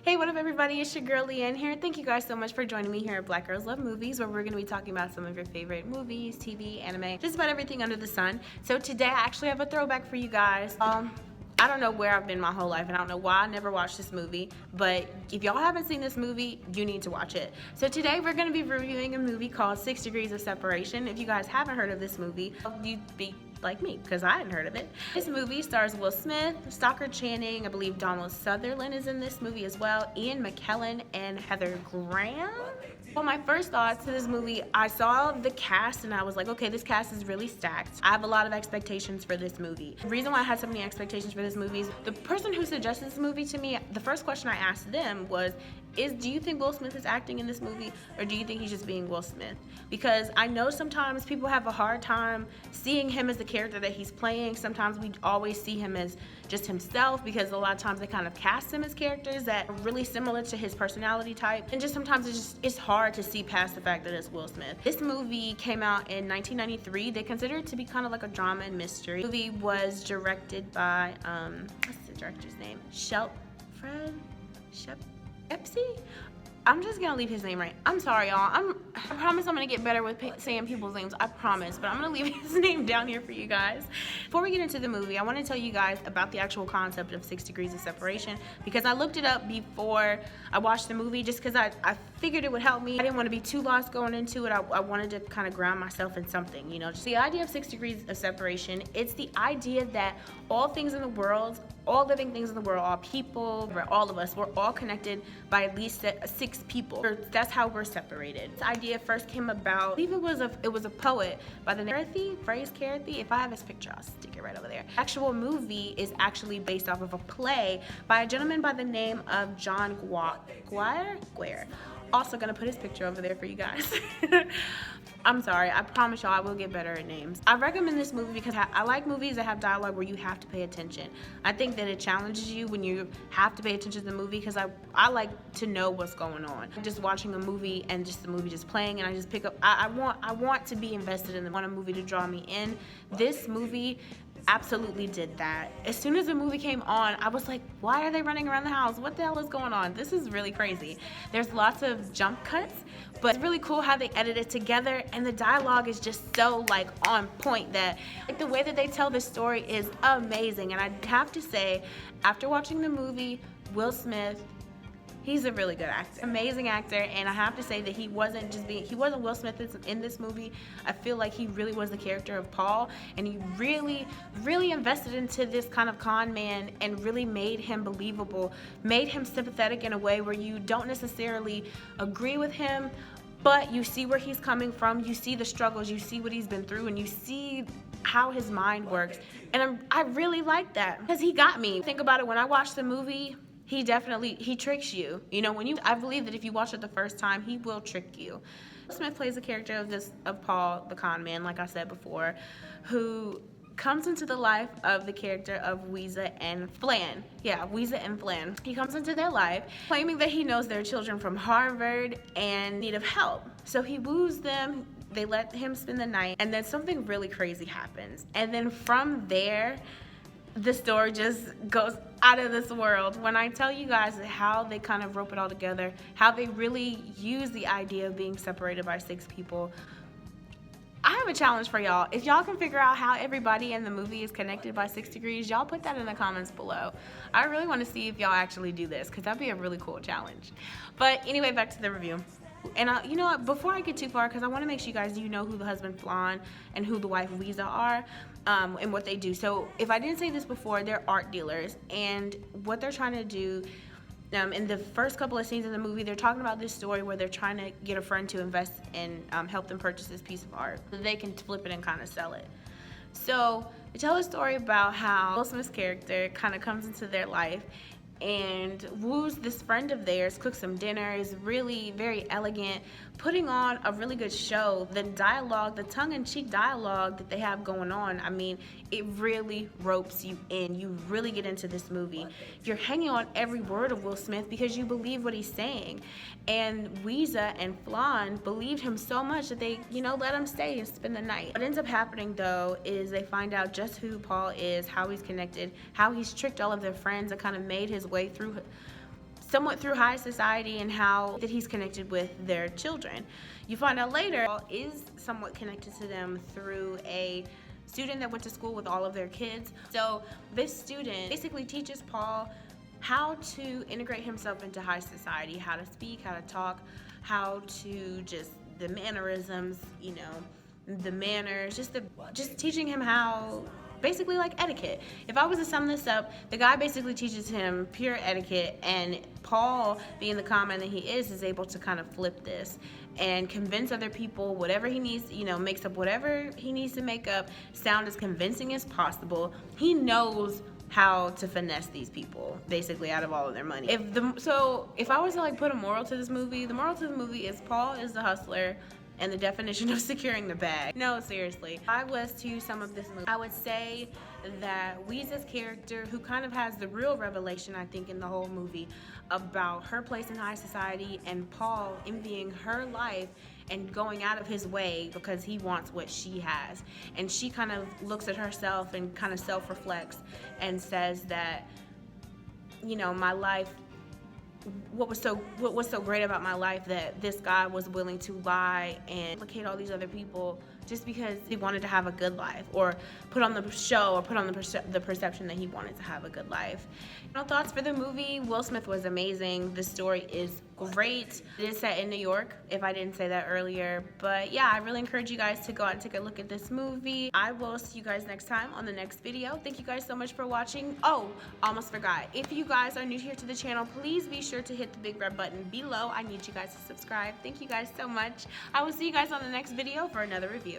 Hey, what up everybody, it's your girl Leanne here. Thank you guys so much for joining me here at Black Girls Love Movies, where we're going to be talking about some of your favorite movies, TV, anime, just about everything under the sun. So today I actually have a throwback for you guys. I don't know where I've been my whole life, and I don't know why I never watched this movie, but if y'all haven't seen this movie, you need to watch it. So today we're going to be reviewing a movie called 6 Degrees of Separation. If you guys haven't heard of this movie, you'd be like me, because I hadn't heard of it. This movie stars Will Smith, Stockard Channing, I believe Donald Sutherland is in this movie as well, Ian McKellen, and Heather Graham. Well, my first thoughts to this movie, I saw the cast and I was like, okay, this cast is really stacked. I have a lot of expectations for this movie. The reason why I had so many expectations for this movie is the person who suggested this movie to me, the first question I asked them was, do you think Will Smith is acting in this movie, or do you think he's just being Will Smith? Because I know sometimes people have a hard time seeing him as the character that he's playing. Sometimes we always see him as just himself, because a lot of times they kind of cast him as characters that are really similar to his personality type, and just sometimes it's hard to see past the fact that it's Will Smith. This movie came out in 1993. They consider it to be kind of like a drama and mystery. The movie was directed by what's the director's name? Epsy? I'm just gonna leave his name right. I'm sorry, y'all. I promise I'm gonna get better with saying people's names. I promise, but I'm gonna leave his name down here for you guys. Before we get into the movie, I want to tell you guys about the actual concept of 6 Degrees of Separation, because I looked it up before I watched the movie, just because I figured it would help me. I didn't want to be too lost going into it. I wanted to kind of ground myself in something, you know. Just the idea of 6 Degrees of Separation, it's the idea that all things in the world, all living things in the world, all people, all of us, we're all connected by at least 6 people. That's how we're separated. This idea first came about, I believe it was a poet by the name Carathy. If I have his picture, I'll stick it right over there. The actual movie is actually based off of a play by a gentleman by the name of John Guare. Also gonna put his picture over there for you guys. I'm sorry, I promise y'all I will get better at names. I recommend this movie because I like movies that have dialogue where you have to pay attention. I think that it challenges you when you have to pay attention to the movie, because I like to know what's going on. Just watching a movie and just the movie just playing and I just pick up, I want to be invested in a movie to draw me in. This movie absolutely did that. As soon as the movie came on, I was like, why are they running around the house? What the hell is going on? This is really crazy. There's lots of jump cuts, but it's really cool how they edit it together, and the dialogue is just so like on point that like the way that they tell this story is amazing. And I have to say, after watching the movie, Will Smith, he's a really good actor, amazing actor, and I have to say that he wasn't Will Smith in this movie. I feel like he really was the character of Paul, and he really, really invested into this kind of con man and really made him believable, made him sympathetic in a way where you don't necessarily agree with him, but you see where he's coming from, you see the struggles, you see what he's been through, and you see how his mind works. And I really like that, because he got me. Think about it, when I watched the movie, he tricks you. You know, I believe that if you watch it the first time, he will trick you. Smith plays the character of Paul, the con man, like I said before, who comes into the life of the character of Weezer and Flan. Yeah, Weezer and Flan. He comes into their life claiming that he knows their children from Harvard and need of help. So he woos them, they let him spend the night, and then something really crazy happens. And then from there, the story just goes out of this world. When I tell you guys how they kind of rope it all together, how they really use the idea of being separated by 6 people, I have a challenge for y'all. If y'all can figure out how everybody in the movie is connected by 6 degrees, y'all put that in the comments below. I really want to see if y'all actually do this, because that'd be a really cool challenge. But anyway, back to the review. And you know what, before I get too far, because I want to make sure you guys know who the husband Flan and who the wife Weezer are, and what they do. So if I didn't say this before, they're art dealers, and what they're trying to do in the first couple of scenes in the movie, they're talking about this story where they're trying to get a friend to invest and help them purchase this piece of art so they can flip it and kind of sell it. So they tell a story about how Will Smith's character kind of comes into their life and woos this friend of theirs, cooks some dinner, is really very elegant, putting on a really good show. The dialogue, the tongue-in-cheek dialogue that they have going on, I mean, it really ropes you in. You really get into this movie. You're hanging on every word of Will Smith because you believe what he's saying. And Weezer and Flan believed him so much that they, let him stay and spend the night. What ends up happening, though, is they find out just who Paul is, how he's connected, how he's tricked all of their friends and kind of made his way through somewhat through high society and how that he's connected with their children. You find out later Paul is somewhat connected to them through a student that went to school with all of their kids. So this student basically teaches Paul how to integrate himself into high society, how to speak, how to talk, how to just the mannerisms, you know, the manners, just teaching him how, basically like etiquette. If I was to sum this up, the guy basically teaches him pure etiquette, and Paul, being the con man that he is able to kind of flip this and convince other people whatever he needs, you know, makes up whatever he needs to make up, sound as convincing as possible. He knows how to finesse these people basically out of all of their money. If I was to like put a moral to this movie, the moral to the movie is Paul is the hustler and the definition of securing the bag. No, seriously. If I was to sum up this movie, I would say that Weeza's character, who kind of has the real revelation, I think, in the whole movie about her place in high society and Paul envying her life and going out of his way because he wants what she has. And she kind of looks at herself and kind of self-reflects and says that, you know, my life, what was so great about my life, that this guy was willing to lie and implicate all these other people just because he wanted to have a good life, or put on the show, or put on the perception that he wanted to have a good life. You know, thoughts for the movie: Will Smith was amazing. The story is great. It is set in New York, if I didn't say that earlier. But yeah, I really encourage you guys to go out and take a look at this movie. I will see you guys next time on the next video. Thank you guys so much for watching. Oh, almost forgot. If you guys are new here to the channel, please be sure to hit the big red button below. I need you guys to subscribe. Thank you guys so much. I will see you guys on the next video for another review.